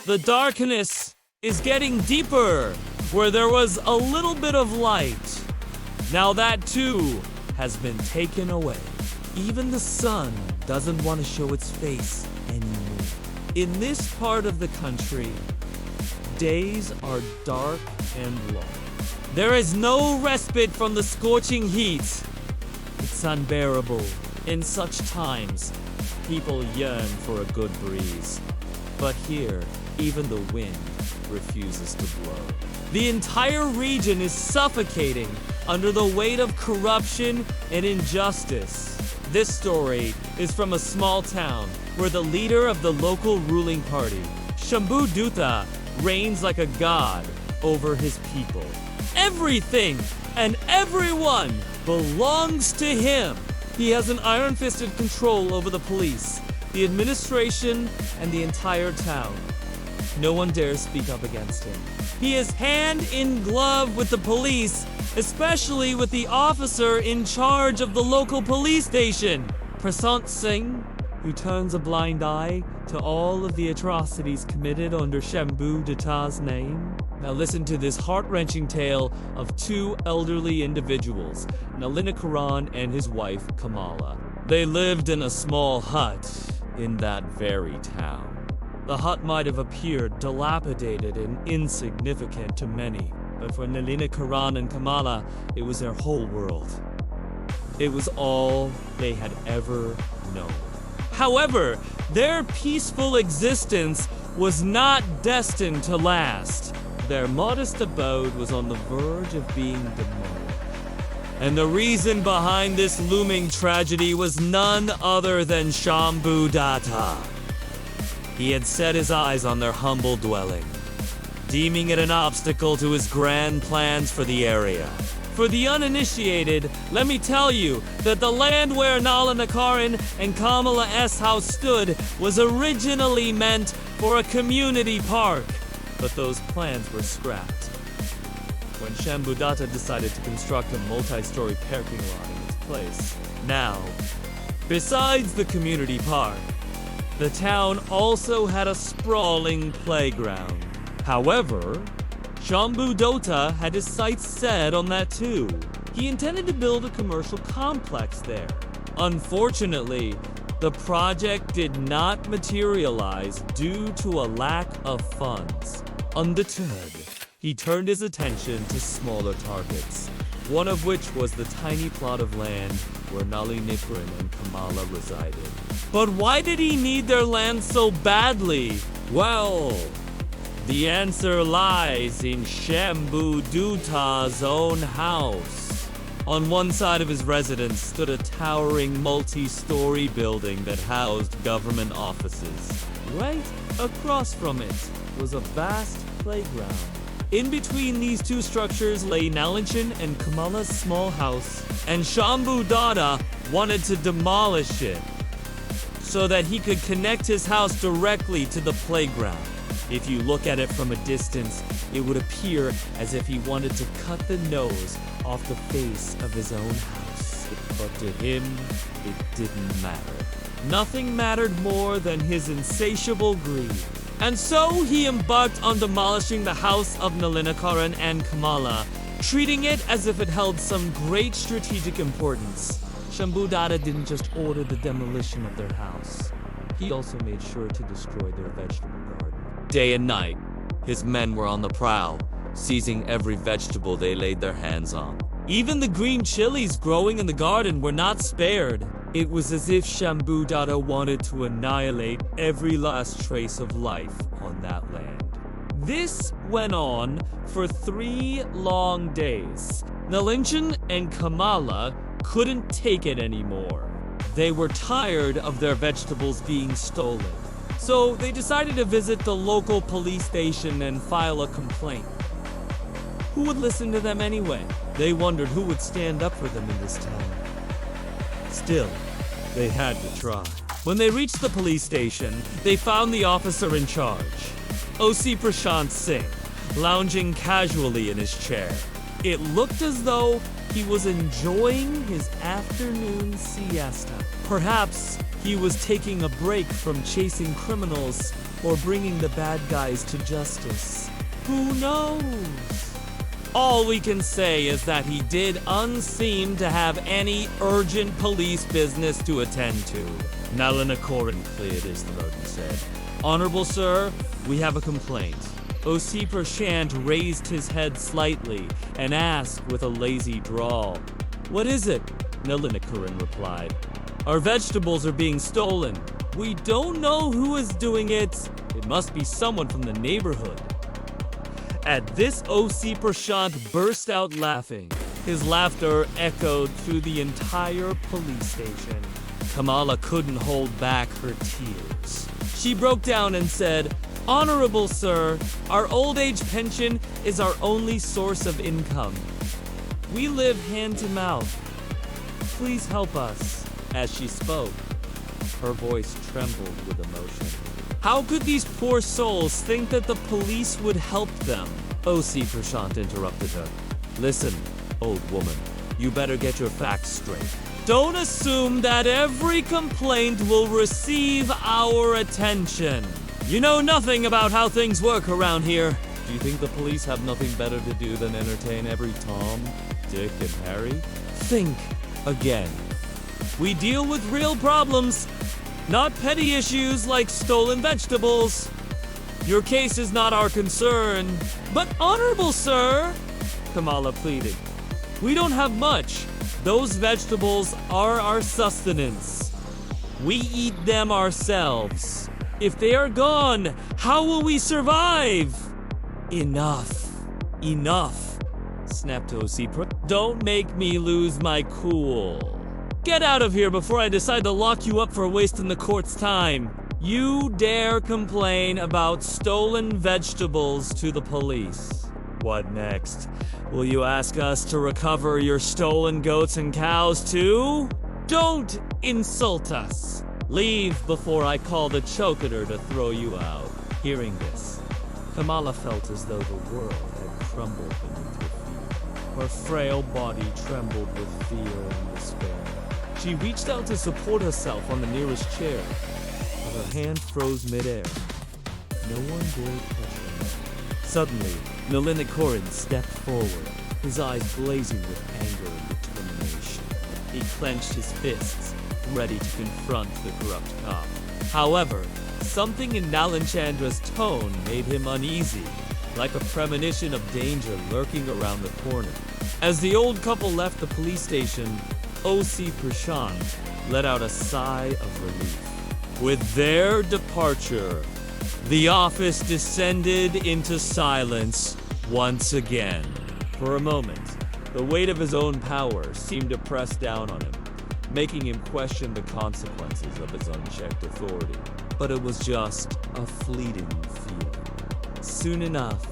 The darkness is getting deeper, where there was a little bit of light. Now that too has been taken away. Even the sun doesn't want to show its face anymore. In this part of the country, days are dark and long. There is no respite from the scorching heat. It's unbearable. In such times, people yearn for a good breeze. But here, even the wind refuses to blow. The entire region is suffocating under the weight of corruption and injustice. This story is from a small town where the leader of the local ruling party, Shambhu Dutta, reigns like a god over his people. Everything and everyone belongs to him. He has an iron-fisted control over the police, the administration, and the entire town. No one dares speak up against him. He is hand in glove with the police, especially with the officer in charge of the local police station, Prasant Singh, who turns a blind eye to all of the atrocities committed under Shambhu Dutta's name. Now listen to this heart-wrenching tale of two elderly individuals, Nalina Karan and his wife Kamala. They lived in a small hut in that very town. The hut might have appeared dilapidated and insignificant to many, but for Nalina Karan and Kamala, it was their whole world. It was all they had ever known. However, their peaceful existence was not destined to last. Their modest abode was on the verge of being demolished. And the reason behind this looming tragedy was none other than Shambhu Dutta. He had set his eyes on their humble dwelling, deeming it an obstacle to his grand plans for the area. For the uninitiated, let me tell you that the land where Nalina Karan and Kamala S. house stood was originally meant for a community park, but those plans were scrapped when Shambhu Dutta decided to construct a multi-story parking lot in its place. Now, besides the community park, the town also had a sprawling playground. However, Shambhu Dutta had his sights set on that too. He intended to build a commercial complex there. Unfortunately, the project did not materialize due to a lack of funds. Undeterred, he turned his attention to smaller targets, one of which was the tiny plot of land where Nalini Karan and Kamala resided. But why did he need their land so badly? Well, the answer lies in Shambhu Dutta's own house. On one side of his residence stood a towering multi-story building that housed government offices. Right across from it was a vast playground. In between these two structures lay Nalin and Kamala's small house, and Shambhu Dutta wanted to demolish it so that he could connect his house directly to the playground. If you look at it from a distance, it would appear as if he wanted to cut the nose off the face of his own house. But to him, it didn't matter. Nothing mattered more than his insatiable greed. And so he embarked on demolishing the house of Nalina Karan and Kamala, treating it as if it held some great strategic importance. Shambhu Dutta didn't just order the demolition of their house. He also made sure to destroy their vegetable garden. Day and night, his men were on the prowl, seizing every vegetable they laid their hands on. Even the green chilies growing in the garden were not spared. It was as if Shambhu Dutta wanted to annihilate every last trace of life on that land. This went on for 3 long days. Nalinchan and Kamala couldn't take it anymore. They were tired of their vegetables being stolen. So they decided to visit the local police station and file a complaint. Who would listen to them anyway? They wondered who would stand up for them in this town. Still, they had to try. When they reached the police station, they found the officer in charge, O.C. Prashant Singh, lounging casually in his chair. It looked as though he was enjoying his afternoon siesta. Perhaps he was taking a break from chasing criminals or bringing the bad guys to justice. Who knows? All we can say is that he did unseem to have any urgent police business to attend to. Nalinakoran cleared his throat and said, "Honorable sir, we have a complaint." O.C. Prashant raised his head slightly and asked with a lazy drawl, "What is it?" Nalinakoran replied, "Our vegetables are being stolen. We don't know who is doing it. It must be someone from the neighborhood." At this, O.C. Prashant burst out laughing. His laughter echoed through the entire police station. Kamala couldn't hold back her tears. She broke down and said, "Honorable sir, our old age pension is our only source of income. We live hand to mouth. Please help us." As she spoke, her voice trembled with emotion. How could these poor souls think that the police would help them? O.C. Prashant interrupted her. "Listen, old woman, you better get your facts straight. Don't assume that every complaint will receive our attention. You know nothing about how things work around here. Do you think the police have nothing better to do than entertain every Tom, Dick, and Harry? Think again. We deal with real problems, not petty issues like stolen vegetables. Your case is not our concern." "But honorable sir," Kamala pleaded, "we don't have much. Those vegetables are our sustenance. We eat them ourselves. If they are gone, how will we survive?" Enough, snapped O.C. "Don't make me lose my cool. Get out of here before I decide to lock you up for wasting the court's time. You dare complain about stolen vegetables to the police. What next? Will you ask us to recover your stolen goats and cows too? Don't insult us. Leave before I call the choketer to throw you out." Hearing this, Kamala felt as though the world had crumbled beneath her feet. Her frail body trembled with fear and despair. She reached out to support herself on the nearest chair, but her hand froze midair. No one dared touch her. Suddenly, Nalinakoran stepped forward, his eyes blazing with anger and determination. He clenched his fists, ready to confront the corrupt cop. However, something in Nalanchandra's tone made him uneasy, like a premonition of danger lurking around the corner. As the old couple left the police station, O.C. Prashant let out a sigh of relief. With their departure, the office descended into silence once again. For a moment, the weight of his own power seemed to press down on him, making him question the consequences of his unchecked authority. But it was just a fleeting feeling. Soon enough,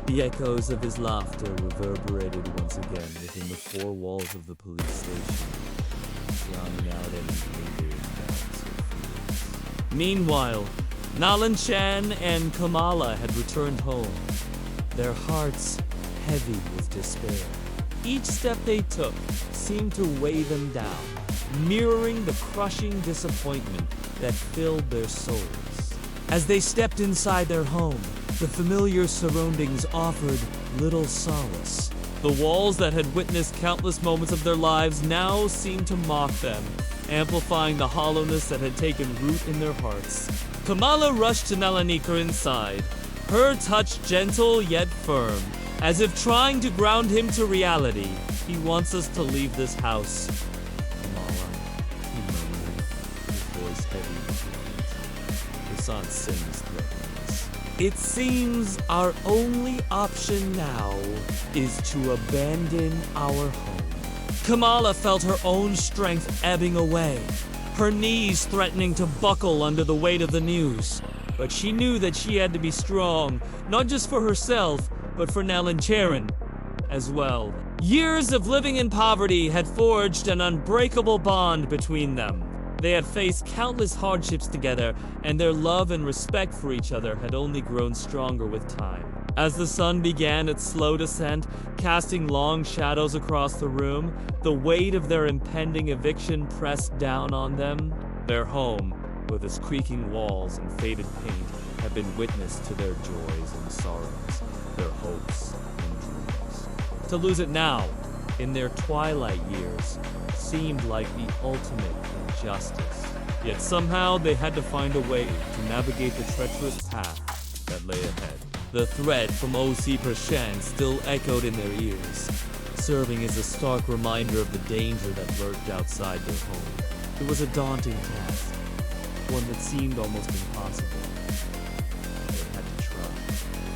the echoes of his laughter reverberated once again within the four walls of the police station, drowning out any lingering doubts or fears. Meanwhile, Nalanchan and Kamala had returned home, their hearts heavy with despair. Each step they took seemed to weigh them down, mirroring the crushing disappointment that filled their souls. As they stepped inside their home, the familiar surroundings offered little solace. The walls that had witnessed countless moments of their lives now seemed to mock them, amplifying the hollowness that had taken root in their hearts. Kamala rushed to Nalanikar inside, her touch gentle yet firm, as if trying to ground him to reality. "He wants us to leave this house, Kamala," he murmured, his voice heavy with defeat. Prashant sings threatenings. "It seems our only option now is to abandon our home." Kamala felt her own strength ebbing away, her knees threatening to buckle under the weight of the news. But she knew that she had to be strong, not just for herself, but for Nalancharan as well. Years of living in poverty had forged an unbreakable bond between them. They had faced countless hardships together, and their love and respect for each other had only grown stronger with time. As the sun began its slow descent, casting long shadows across the room, the weight of their impending eviction pressed down on them. Their home, with its creaking walls and faded paint, had been witness to their joys and sorrows, their hopes and dreams. To lose it now, in their twilight years, seemed like the ultimate injustice. Yet somehow they had to find a way to navigate the treacherous path that lay ahead. The threat from O.C. Prashant still echoed in their ears, serving as a stark reminder of the danger that lurked outside their home. It was a daunting task, one that seemed almost impossible. They had to try.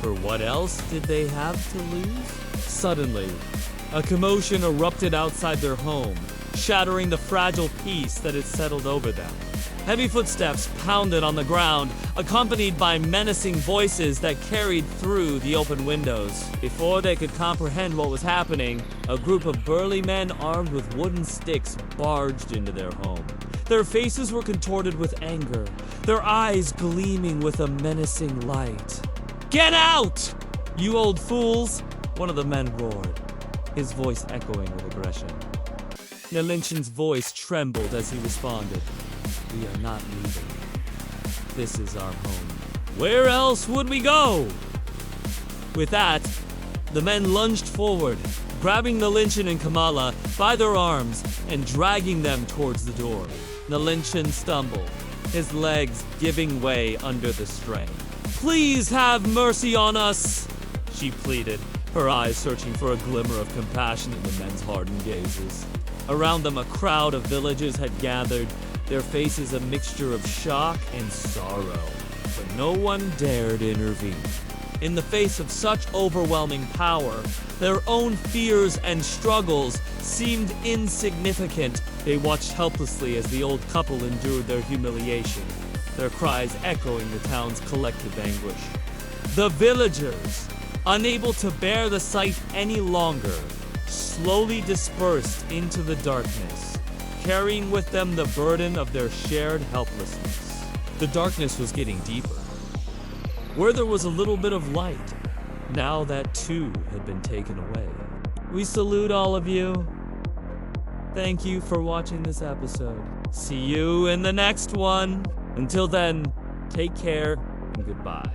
For what else did they have to lose? Suddenly, a commotion erupted outside their home, shattering the fragile peace that had settled over them. Heavy footsteps pounded on the ground, accompanied by menacing voices that carried through the open windows. Before they could comprehend what was happening, a group of burly men armed with wooden sticks barged into their home. Their faces were contorted with anger, their eyes gleaming with a menacing light. "Get out, you old fools!" one of the men roared, his voice echoing with aggression. Nalinchin's voice trembled as he responded, "We are not leaving. This is our home. Where else would we go?" With that, the men lunged forward, grabbing Nalinchin and Kamala by their arms and dragging them towards the door. Nalinchin stumbled, his legs giving way under the strain. "Please have mercy on us," she pleaded, her eyes searching for a glimmer of compassion in the men's hardened gazes. Around them, a crowd of villagers had gathered, their faces a mixture of shock and sorrow, but no one dared intervene. In the face of such overwhelming power, their own fears and struggles seemed insignificant. They watched helplessly as the old couple endured their humiliation, their cries echoing the town's collective anguish. The villagers, unable to bear the sight any longer, slowly dispersed into the darkness, carrying with them the burden of their shared helplessness. The darkness was getting deeper. Where there was a little bit of light, now that too had been taken away. We salute all of you. Thank you for watching this episode. See you in the next one. Until then, take care and goodbye.